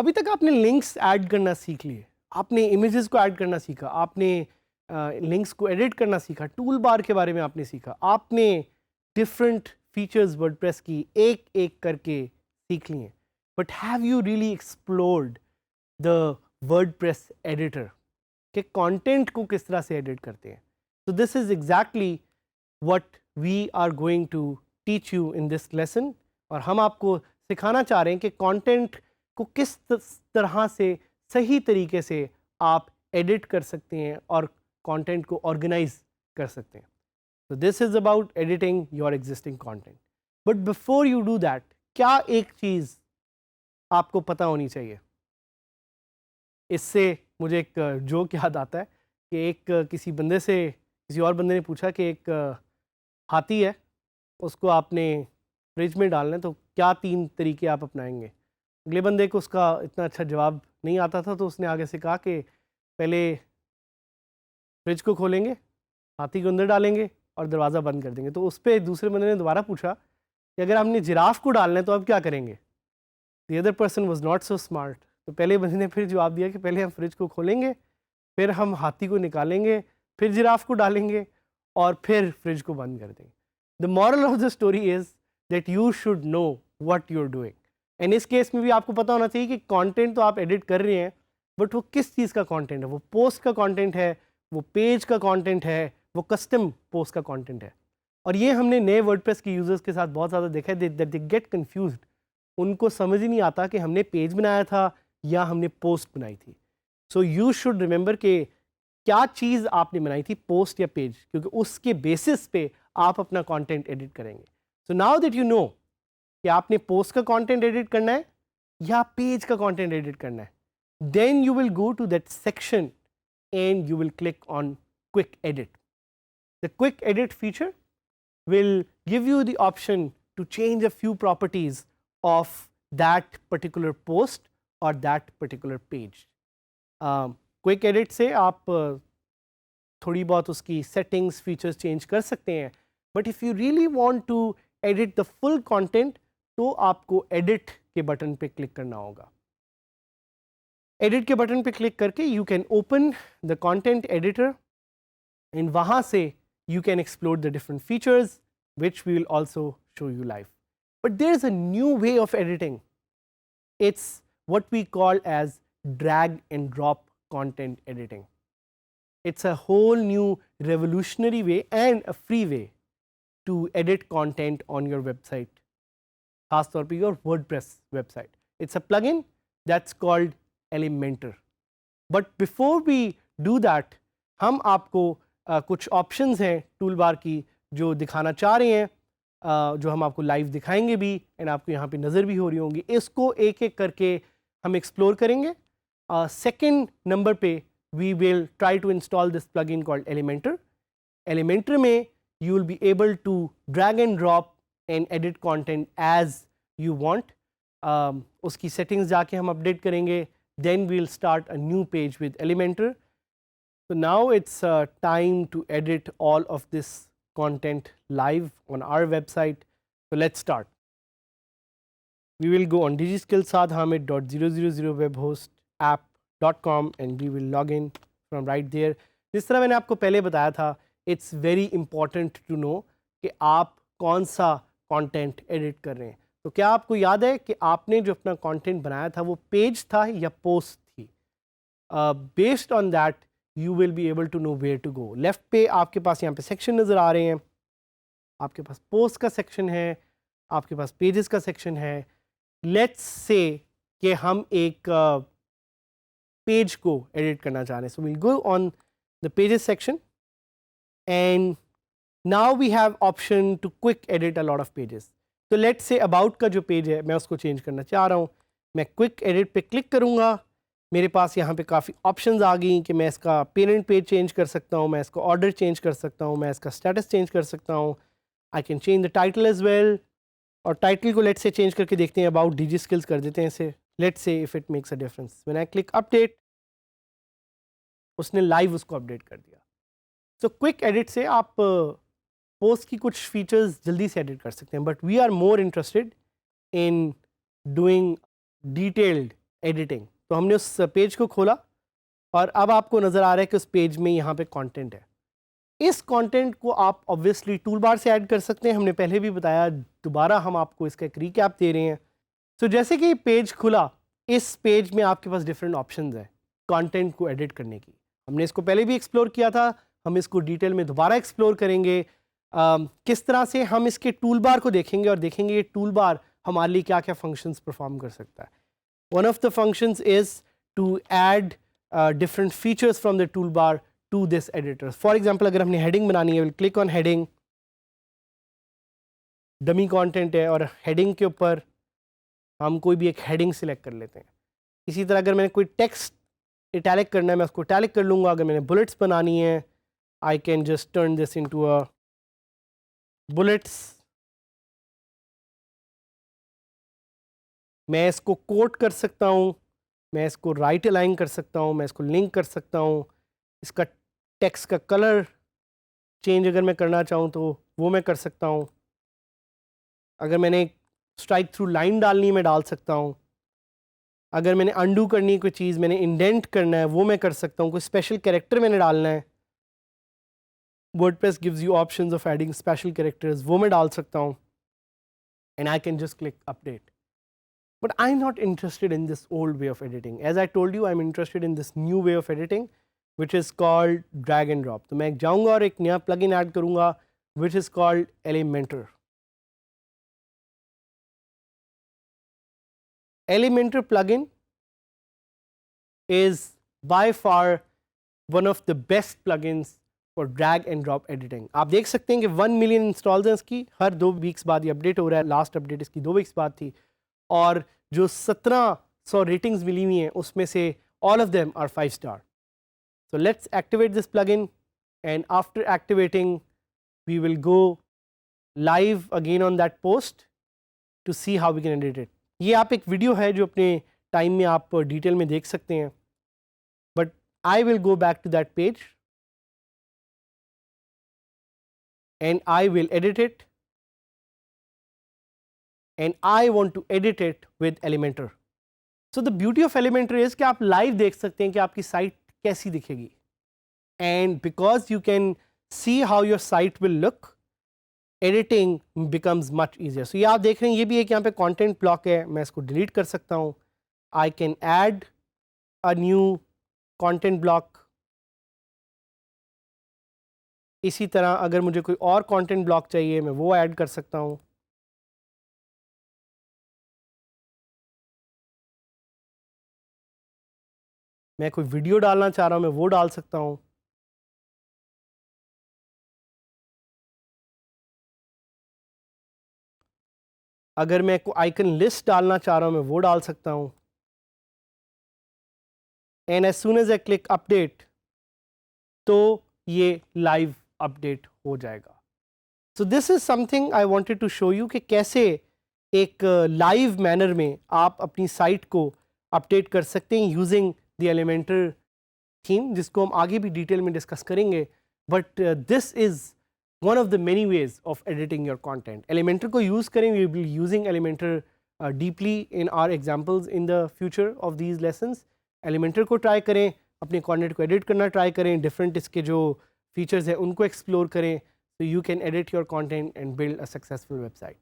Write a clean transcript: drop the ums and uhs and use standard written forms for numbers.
अभी तक आपने लिंक्स ऐड करना सीख लिए, आपने इमेजेस को ऐड करना सीखा, आपने लिंक्स को एडिट करना सीखा, टूल बार के बारे में आपने सीखा, आपने डिफरेंट फीचर्स वर्डप्रेस की एक एक करके सीख लिए। But have you really explored the WordPress editor के कंटेंट को किस तरह से एडिट करते हैं? तो this is exactly what we are going to teach you in this lesson. और हम आपको सिखाना चाह रहे हैं कि कंटेंट को किस तरह से सही तरीके से आप एडिट कर सकते हैं और कंटेंट को ऑर्गेनाइज कर सकते हैं। तो this is about editing your existing content. But before you do that, क्या एक चीज़ आपको पता होनी चाहिए? इससे मुझे एक जोक याद आता है कि एक किसी और बंदे ने पूछा कि एक हाथी है, उसको आपने फ्रिज में डालना है, तो क्या 3 तरीके आप अपनाएंगे? अगले बंदे को उसका इतना अच्छा जवाब नहीं आता था, तो उसने आगे से कहा कि पहले फ्रिज को खोलेंगे, हाथी को अंदर डालेंगे और दरवाज़ा बंद कर देंगे। तो उस पर दूसरे बंदे ने दोबारा पूछा कि अगर हमने जिराफ को डालना है तो आप क्या करेंगे? The other person was not so smart. तो पहले बंदे ने फिर जवाब दिया कि पहले हम फ्रिज को खोलेंगे, फिर हम हाथी को निकालेंगे, फिर जिराफ को डालेंगे और फिर फ्रिज को बंद कर देंगे। The moral of the story is that you should know what you are doing. And इस केस में भी आपको पता होना चाहिए कि कंटेंट तो आप एडिट कर रहे हैं, बट वो किस चीज़ का कंटेंट है? वो पोस्ट का कंटेंट है, वो पेज का कंटेंट है, वो कस्टम पोस्ट का कंटेंट है। और ये हमने नए वर्डप्रेस के यूजर्स के साथ बहुत ज़्यादा देखा है दैट दे गेट कंफ्यूज्ड। उनको समझ ही नहीं आता कि हमने पेज बनाया था या हमने पोस्ट बनाई थी। सो यू शुड रिमेंबर कि क्या चीज़ आपने बनाई थी, पोस्ट या पेज, क्योंकि उसके बेसिस पे आप अपना कंटेंट एडिट करेंगे। So now that you know कि आपने पोस्ट का कंटेंट एडिट करना है या पेज का कंटेंट एडिट करना है, then you will go to that section and you will click on quick edit. The quick edit feature will give you the option to change a few properties of that particular post or that particular page. Quick edit से आप थोड़ी बहुत उसकी settings features change कर सकते हैं, but if you really want to edit the full content तो आपको edit के बटन पे क्लिक करना होगा। edit के बटन पे क्लिक करके you can open the content editor and वहाँ से you can explore the different features which we will also show you live. But there is a new way of editing. It's what we call as drag and drop content editing. It's a whole new revolutionary way and a free way to edit content on your website, खास तौर पे your WordPress website. It's a plugin that's called Elementor. But before we do that, हम आपको कुछ options हैं tool bar की जो दिखाना चाह रहे हैं, जो हम आपको लाइव दिखाएंगे भी एंड आपको यहाँ पे नज़र भी हो रही होंगी। इसको एक एक करके हम एक्सप्लोर करेंगे। सेकंड नंबर पे we will try to install this plugin called Elementor. Elementor में you will be able to drag and drop and edit content as you want. उसकी सेटिंग्स जाके हम अपडेट करेंगे, then we will start a new page with Elementor. So now it's time to edit all of this content live on our website. So let's start. We will go on digiskillsadhamid.000webhostapp.com and we will log in from right there. जिस तरह मैंने आपको पहले बताया था, it's very important to know कि आप कौन सा content edit कर रहे हैं। तो क्या आपको याद है कि आपने जो अपना content बनाया था वो पेज था या पोस्ट थी? Based on that you will be able to know where to go. Left पे आपके पास यहाँ पे सेक्शन नज़र आ रहे हैं, आपके पास पोस्ट का सेक्शन है, आपके पास पेजेस का सेक्शन है। लेट्स से कि हम एक पेज को एडिट करना चाह रहे हैं, so will go on the pages section and now we have option to quick edit a lot of pages. तो लेट्स से अबाउट का जो पेज है मैं उसको चेंज करना चाह रहा हूँ, मैं क्विक एडिट पे क्लिक करूँगा। मेरे पास यहाँ पे काफ़ी ऑप्शंस आ गई कि मैं इसका पेरेंट पेज चेंज कर सकता हूँ, मैं इसका ऑर्डर चेंज कर सकता हूँ, मैं इसका स्टेटस चेंज कर सकता हूँ। I can change the title as well, और टाइटल को लेट्स से चेंज करके देखते हैं, अबाउट डिजी स्किल्स कर देते हैं इसे। Let's say if it makes a difference, when I click update उसने लाइव उसको अपडेट कर दिया। सो क्विक एडिट से आप पोस्ट की कुछ फीचर्स जल्दी से एडिट कर सकते हैं, but we are more interested in doing detailed editing. तो हमने उस पेज को खोला और अब आपको नज़र आ रहा है कि उस पेज में यहाँ पे कंटेंट है। इस कंटेंट को आप ऑब्वियसली टूल बार से ऐड कर सकते हैं, हमने पहले भी बताया, दोबारा हम आपको इसका एक रिकैप दे रहे हैं। तो जैसे कि पेज खुला, इस पेज में आपके पास डिफरेंट ऑप्शंस हैं कंटेंट को एडिट करने की। हमने इसको पहले भी एक्सप्लोर किया था, हम इसको डिटेल में दोबारा एक्सप्लोर करेंगे। किस तरह से हम इसके टूल बार को देखेंगे और देखेंगे ये टूल बार हमारे लिए क्या क्या फंक्शंस परफॉर्म कर सकता है। One of the functions is to add different features from the toolbar to this editor. For example अगर हमने हेडिंग बनानी है, will click on heading, dummy content है और हेडिंग के ऊपर हम कोई भी एक हेडिंग सिलेक्ट कर लेते हैं। इसी तरह अगर मैंने कोई टेक्स्ट इटैलिक करना है, मैं उसको इटैलिक कर लूँगा। अगर मैंने बुलेट्स बनानी है, I can just turn this into a bullets. मैं इसको कोट कर सकता हूँ, मैं इसको राइट अलाइन कर सकता हूँ, मैं इसको लिंक कर सकता हूँ। इसका टेक्स्ट का कलर चेंज अगर मैं करना चाहूँ तो वो मैं कर सकता हूँ। अगर मैंने स्ट्राइक थ्रू लाइन डालनी है, मैं डाल सकता हूँ। अगर मैंने अंडू करनी है कोई चीज़, मैंने इंडेंट करना है, वो मैं कर सकता हूँ। कोई स्पेशल कैरेक्टर मैंने डालना है, WordPress gives you options of adding special characters, वो मैं डाल सकता हूँ। And I can just click update. But I'm not interested in this old way of editing. As I told you, I'm interested in this new way of editing, which is called drag and drop. तो मैं जाऊँगा और एक नया plugin add करूँगा, which is called Elementor. Elementor plugin is by far one of the best plugins for drag and drop editing. आप देख सकते हैं कि 1 मिलियन इंस्टॉल्स हैं इसकी, हर 2 वीक्स बाद ये अपडेट हो रहा है। लास्ट अपडेट इसकी 2 वीक्स बाद थी और जो 1700 रेटिंग्स मिली हुई हैं उसमें से all of them are 5 star. So let's activate this plugin, and after activating we will go live again on that post to see how we can edit it. ये आप एक वीडियो है जो अपने टाइम में आप डिटेल में देख सकते हैं, but I will go back to that page and I will edit it, and I want to edit it with Elementor. So the beauty of Elementor is कि आप लाइव देख सकते हैं कि आपकी साइट कैसी दिखेगी, and because you can see how your site will look, editing becomes much easier. So ये आप देख रहे हैं, ये भी एक यहाँ पे content block है, मैं इसको delete कर सकता हूँ. I can add a new content block. इसी तरह अगर मुझे कोई और content block चाहिए मैं वो ऐड कर सकता हूँ. मैं कोई वीडियो डालना चाह रहा हूँ मैं वो डाल सकता हूँ. अगर मैं कोई आइकन लिस्ट डालना चाह रहा हूँ मैं वो डाल सकता हूँ. And as soon as I click update तो ये लाइव अपडेट हो जाएगा. So this is something I wanted to show you कि कैसे एक लाइव मैनर में आप अपनी साइट को अपडेट कर सकते हैं यूजिंग द एलिमेंटर थीम, जिसको हम आगे भी डिटेल में डिस्कस करेंगे. But this is one of the many ways of editing your content. Elementor को use करें, we will be using Elementor deeply in our examples in the future of these lessons. Elementor को try करें, अपने content को edit करना try करें, different इसके जो features हैं उनको explore करें, so you can edit your content and build a successful website.